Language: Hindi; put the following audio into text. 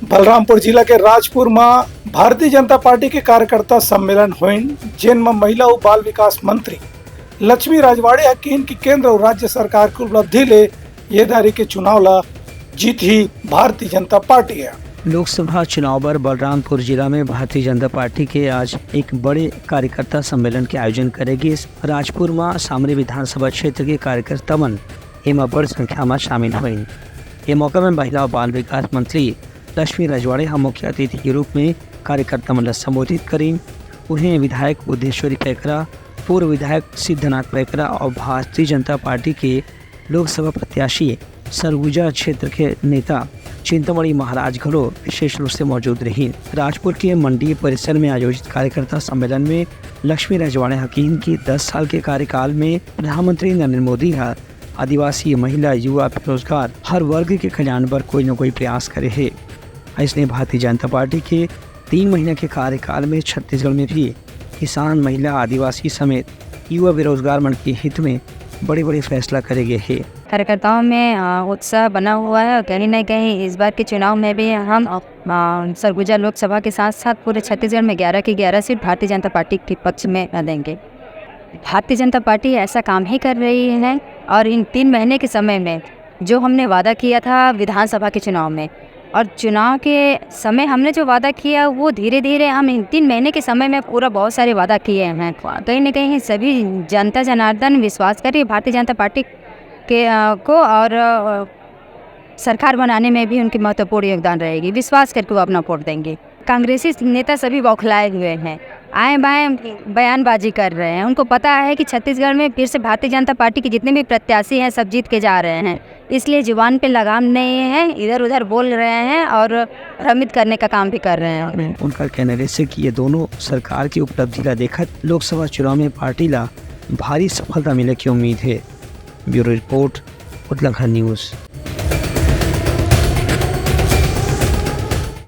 बलरामपुर जिला के राजपुर में भारतीय जनता पार्टी के कार्यकर्ता सम्मेलन हुइन, जिनमें महिला और बाल विकास मंत्री लक्ष्मी राजवाड़े हकीन की केंद्र और राज्य सरकार की उपलब्धि ले ये दारी के चुनाव ला जीत ही भारतीय जनता पार्टी है। लोकसभा चुनाव पर बलरामपुर जिला में भारतीय जनता पार्टी के आज एक बड़े कार्यकर्ता सम्मेलन के आयोजन करेगी। इस राजपुर में सामरी विधानसभा क्षेत्र के कार्यकर्ता मन एवं बड़ी संख्या में शामिल हुए। ये मौका में महिला और बाल विकास मंत्री लक्ष्मी राजवाड़े हम मुख्य अतिथि के रूप में कार्यकर्ता मन संबोधित करें। उन्हें विधायक बुद्धेश्वरी पैकरा, पूर्व विधायक सिद्धनाथ पैकरा और भारतीय जनता पार्टी के लोकसभा प्रत्याशी सरगुजा क्षेत्र के नेता चिंतामणि महाराज घड़ो विशेष रूप से मौजूद रही। राजपुर के मंडी परिसर में आयोजित कार्यकर्ता सम्मेलन में लक्ष्मी राजवाड़े हकीम की 10 साल के कार्यकाल में प्रधानमंत्री नरेंद्र मोदी का आदिवासी, महिला, युवा, बेरोजगार हर वर्ग के कल्याण पर कोई न कोई प्रयास करे है। इसलिए भारतीय जनता पार्टी के 3 महीने के कार्यकाल में छत्तीसगढ़ में भी किसान, महिला, आदिवासी समेत युवा, बेरोजगार मन के हित में बड़े बड़े फैसला करेंगे है। कार्यकर्ताओं में उत्साह बना हुआ है और कहीं न कहीं इस बार के चुनाव में भी हम सरगुजा लोकसभा के साथ साथ पूरे छत्तीसगढ़ में 11 की 11 सीट भारतीय जनता पार्टी के पक्ष में देंगे। भारतीय जनता पार्टी ऐसा काम ही कर रही है और इन 3 महीने के समय में जो हमने वादा किया था विधानसभा के चुनाव में और चुनाव के समय हमने जो वादा किया वो धीरे धीरे हम इन 3 महीने के समय में पूरा बहुत सारे वादा किए हैं। कहीं न कहीं सभी जनता जनार्दन विश्वास कर रही है भारतीय जनता पार्टी के को और सरकार बनाने में भी उनकी महत्वपूर्ण योगदान रहेगी। विश्वास करके वो अपना वोट देंगे। कांग्रेसी नेता सभी बौखलाए हुए हैं, आए बाएँ बयानबाजी कर रहे हैं। उनको पता है कि छत्तीसगढ़ में फिर से भारतीय जनता पार्टी के जितने भी प्रत्याशी हैं सब जीत के जा रहे हैं, इसलिए जुबान पे लगाम नहीं है, इधर उधर बोल रहे हैं और भ्रमित करने का काम भी कर रहे हैं। उनका कहना है कि ये दोनों सरकार की उपलब्धि ला देखत लोकसभा चुनाव में पार्टी ला भारी सफलता मिले की उम्मीद है। Bureau report, Uttarakhand news.